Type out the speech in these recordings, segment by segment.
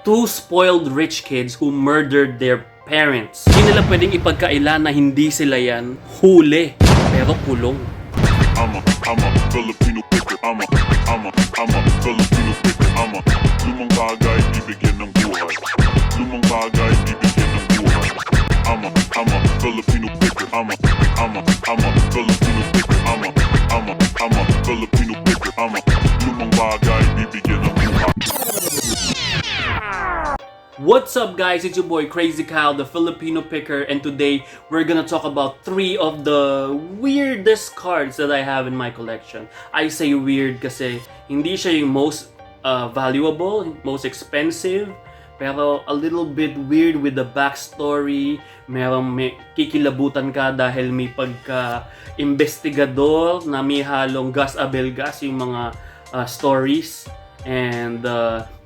Two spoiled rich kids who murdered their parents. Hindi nila pwedeng ipagkaila na hindi sila yan. Huli, pero kulong. I'm a Filipino picker. I'm a Filipino picker. Lumang bagay, bibigyan ng buhay. Lumang bagay, bibigyan ng buhay. I'm a Filipino picker. I'm a Filipino picker. I'm a Filipino picker. Lumang bagay, bibigyan ng buhay. What's up guys, it's your boy Crazy Kyle, the Filipino picker, and today we're gonna talk about 3 of the weirdest cards that I have in my collection. I say weird kasi hindi siya yung most valuable, most expensive, pero a little bit weird with the backstory. May kikilabutan ka dahil may pagka-investigador na may halong gas abelgas yung mga stories. And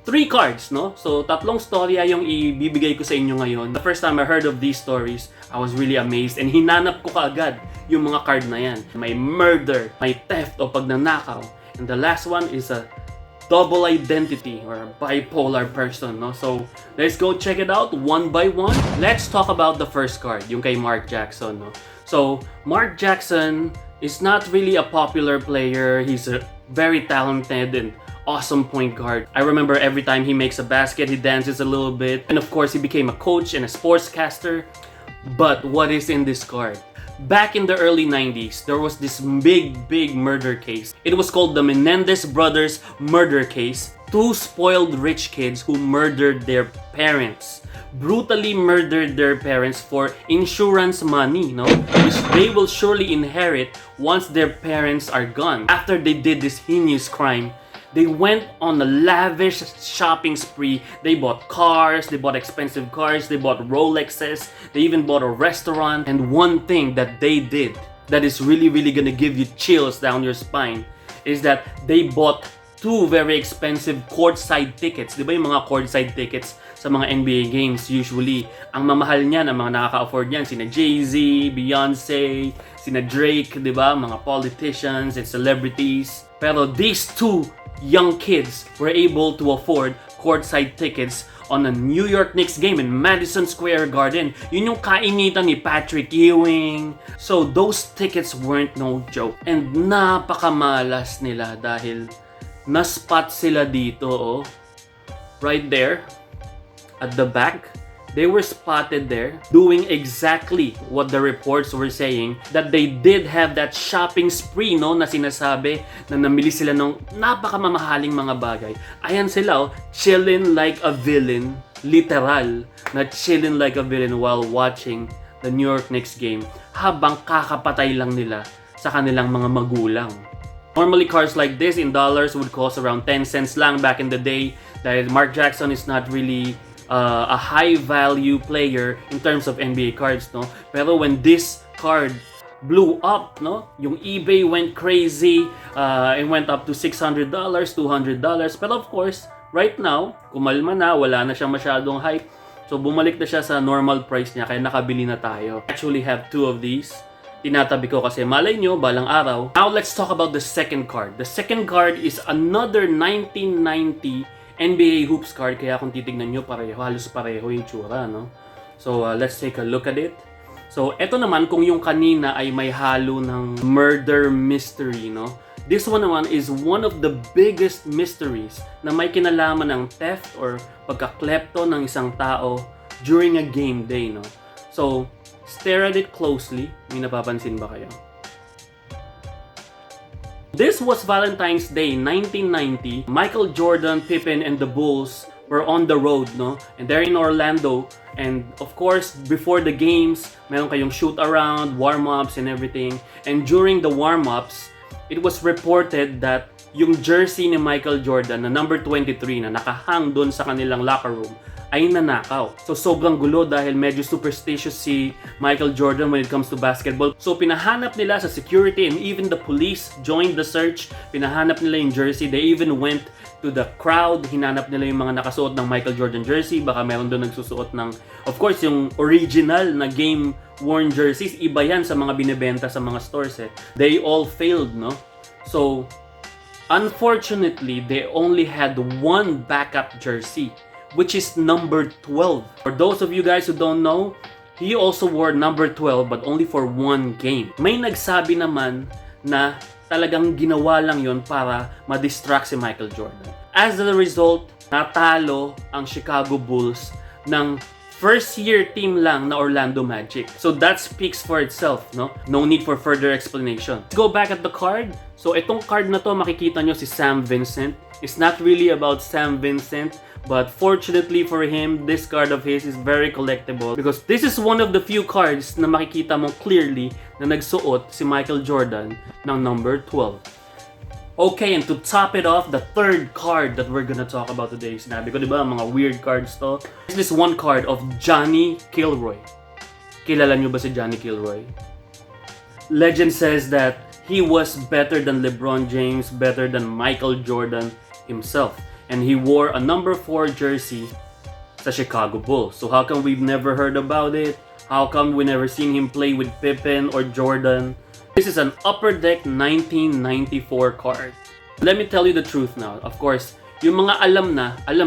3 cards, no? So, 3 storya yung ibibigay ko sa inyo ngayon. The first time I heard of these stories, I was really amazed and hinanap ko kaagad yung mga card na yan. May murder, may theft o pagnanakaw. And the last one is a double identity or a bipolar person, no? So, let's go check it out one by one. Let's talk about the first card, yung kay Mark Jackson, no? So, Mark Jackson is not really a popular player. He's a very talented and awesome point guard. I remember every time he makes a basket, he dances a little bit. And of course, he became a coach and a sportscaster. But what is in this card? Back in the early 90s, there was this big murder case. It was called the Menendez brothers murder case. 2 spoiled rich kids who murdered their parents. Brutally murdered their parents for insurance money, no? Which they will surely inherit once their parents are gone. After they did this heinous crime, they went on a lavish shopping spree. They bought cars, they bought expensive cars, they bought Rolexes, they even bought a restaurant. And one thing that they did that is really gonna give you chills down your spine is that they bought 2 very expensive courtside tickets. Di ba yung mga courtside tickets sa mga NBA games usually? Ang mamahal niyan, ang mga nakaka-afford niyan, sina Jay-Z, Beyonce, sina Drake, di ba? Mga politicians and celebrities. Pero these 2 young kids were able to afford courtside tickets on a New York Knicks game in Madison Square Garden. Yun yung kainitan ni Patrick Ewing. So those tickets weren't no joke. And napakamalas nila dahil na-spot sila dito, oh. Right there at the back. They were spotted there doing exactly what the reports were saying, that they did have that shopping spree, no, na sinasabi na namili sila ng napakamamahaling mga bagay. Ayan sila, oh, chilling like a villain, literal, na chilling like a villain while watching the New York Knicks game habang kakapatay lang nila sa kanilang mga magulang. Normally, cards like this in dollars would cost around 10 cents lang back in the day dahil Mark Jackson is not really a high value player in terms of NBA cards, no? Pero when this card blew up, no? Yung eBay went crazy, it went up to $600, $200. Pero of course, right now, kumalma na, wala na siyang masyadong hype. So bumalik na siya sa normal price niya, kaya nakabili na tayo. I actually have 2 of these. Tinatabi ko kasi malay nyo, balang araw. Now let's talk about the second card. The second card is another 1990 NBA hoops card, kaya kung titignan nyo, halos pareho yung tsura, no? So, let's take a look at it. So, eto naman, kung yung kanina ay may halo ng murder mystery, no? This one naman is one of the biggest mysteries na may kinalaman ng theft or pagka-klepto ng isang tao during a game day, no? So, stare at it closely. May napapansin ba kayo? This was Valentine's Day 1990. Michael Jordan, Pippen, and the Bulls were on the road, no? And they're in Orlando. And of course, before the games, meron kayong shoot around, warm-ups, and everything. And during the warm-ups, it was reported that yung jersey ni Michael Jordan na number 23 na nakahang doon sa kanilang locker room ay nanakaw. So sobrang gulo dahil medyo superstitious si Michael Jordan when it comes to basketball. So pinahanap nila sa security and even the police joined the search. Pinahanap nila yung jersey. They even went to the crowd. Hinanap nila yung mga nakasuot ng Michael Jordan jersey. Baka meron doon nagsusuot ng, of course, yung original na game-worn jerseys. Iba yan sa mga binibenta sa mga stores, eh. They all failed, no? So, unfortunately, they only had 1 backup jersey, which is number 12. For those of you guys who don't know, he also wore number 12 but only for one game. May nagsabi naman na talagang ginawa lang yon para ma-distract si Michael Jordan. As a result, natalo ang Chicago Bulls ng first year team lang na Orlando Magic. So that speaks for itself, no? No need for further explanation. Let's go back at the card. So itong card na to, makikita nyo si Sam Vincent. It's not really about Sam Vincent, but fortunately for him, this card of his is very collectible because this is one of the few cards na makikita mo clearly na nagsuot si Michael Jordan ng number 12. Okay, and to top it off, the third card that we're gonna talk about today, sinabi ko diba, mga weird cards to. There's this one card of Johnny Kilroy. Kilala nyo ba si Johnny Kilroy? Legend says that he was better than LeBron James, better than Michael Jordan himself. And he wore a number 4 jersey sa Chicago Bulls. So how come we've never heard about it? How come we never seen him play with Pippen or Jordan? This is an Upper Deck 1994 card. Let me tell you the truth now. Of course, yung mga alam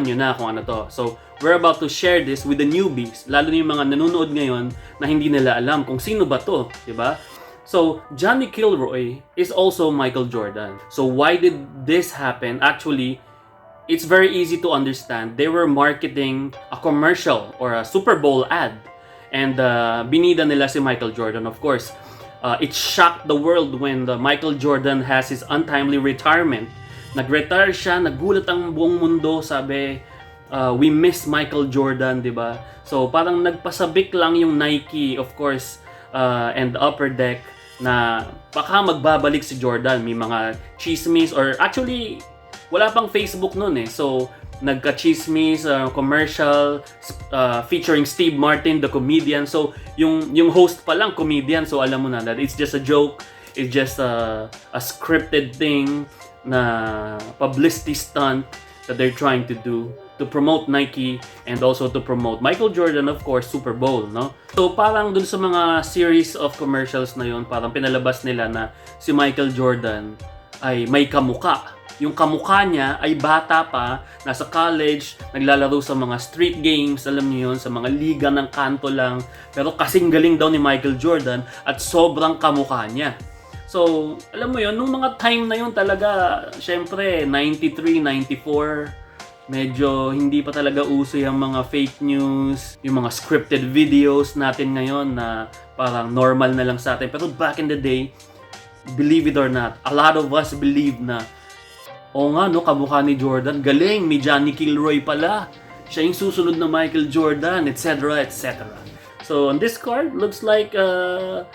nyo na kung ano to. So, we're about to share this with the newbies. Lalo na yung mga nanonood ngayon na hindi nila alam kung sino ba to. Diba? So, Johnny Kilroy is also Michael Jordan. So, why did this happen? Actually, it's very easy to understand. They were marketing a commercial or a Super Bowl ad. And binida nila si Michael Jordan, of course. It shocked the world when Michael Jordan has his untimely retirement. Nag-retire siya, nagulat ang buong mundo, sabi, we miss Michael Jordan, di ba? So parang nagpasabik lang yung Nike, of course, and the Upper Deck na baka magbabalik si Jordan. May mga chismis or actually, wala pang Facebook noon eh. So nagka-chismis, commercial featuring Steve Martin, the comedian. So, yung host pa lang, comedian. So, alam mo na that it's just a joke. It's just a scripted thing na publicity stunt that they're trying to do to promote Nike and also to promote Michael Jordan, of course, Super Bowl, no? So, parang dun sa mga series of commercials na yun, parang pinalabas nila na si Michael Jordan ay may kamuka. Yung kamukha niya ay bata pa, nasa college, naglalaro sa mga street games, alam niyo yun, sa mga liga ng kanto lang. Pero kasing galing daw ni Michael Jordan at sobrang kamukha niya. So, alam mo yun, nung mga time na yun talaga, syempre, 93, 94, medyo hindi pa talaga uso yung mga fake news, yung mga scripted videos natin ngayon na parang normal na lang sa atin. Pero back in the day, believe it or not, a lot of us believe na oo nga, no, kamukha ni Jordan. Galing, may Johnny Kilroy pala. Siya yung susunod na Michael Jordan, etc., etc. So, on this card, looks like a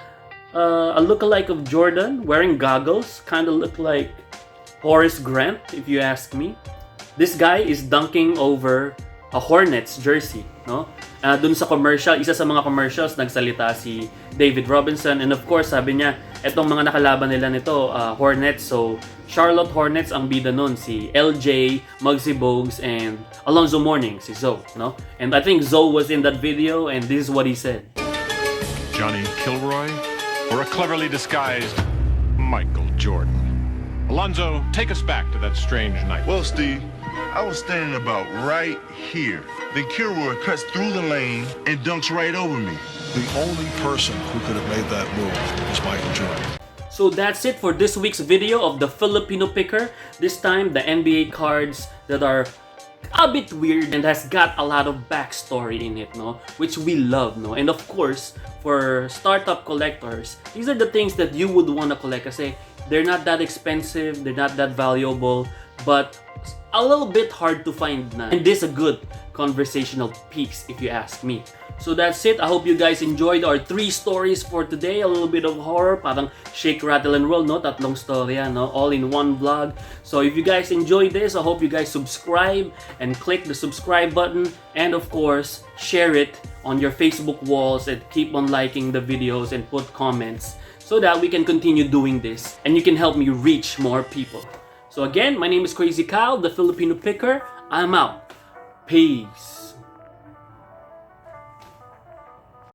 lookalike of Jordan wearing goggles. Kind of look like Horace Grant, if you ask me. This guy is dunking over a Hornets jersey, no? Dun sa commercial, isa sa mga commercials, nagsalita si David Robinson. And of course, sabi niya, etong mga nakalaban nila nito, Hornets. So, Charlotte Hornets ang bida nun, si LJ, Muggsy Bogues, and Alonzo Mourning, si Zoe, no? And I think Zoe was in that video, and this is what he said. Johnny Kilroy, or a cleverly disguised Michael Jordan? Alonzo, take us back to that strange night. Well, Steve, I was standing about right here. Then Kilroy cuts through the lane and dunks right over me. The only person who could have made that move was Michael Jordan. So that's it for this week's video of the Filipino Picker. This time, the NBA cards that are a bit weird and has got a lot of backstory in it, no? Which we love, no? And of course, for startup collectors, these are the things that you would want to collect kasi they're not that expensive, they're not that valuable, but a little bit hard to find na. And this is a good conversational piece, if you ask me. So that's it. I hope you guys enjoyed our 3 stories for today. A little bit of horror, parang shake, rattle, and roll, no? Tatlong storya, no? All in one vlog. So if you guys enjoyed this, I hope you guys subscribe and click the subscribe button. And of course, share it on your Facebook walls and keep on liking the videos and put comments so that we can continue doing this and you can help me reach more people. So again, my name is Crazy Kyle, the Filipino Picker. I'm out. Peace.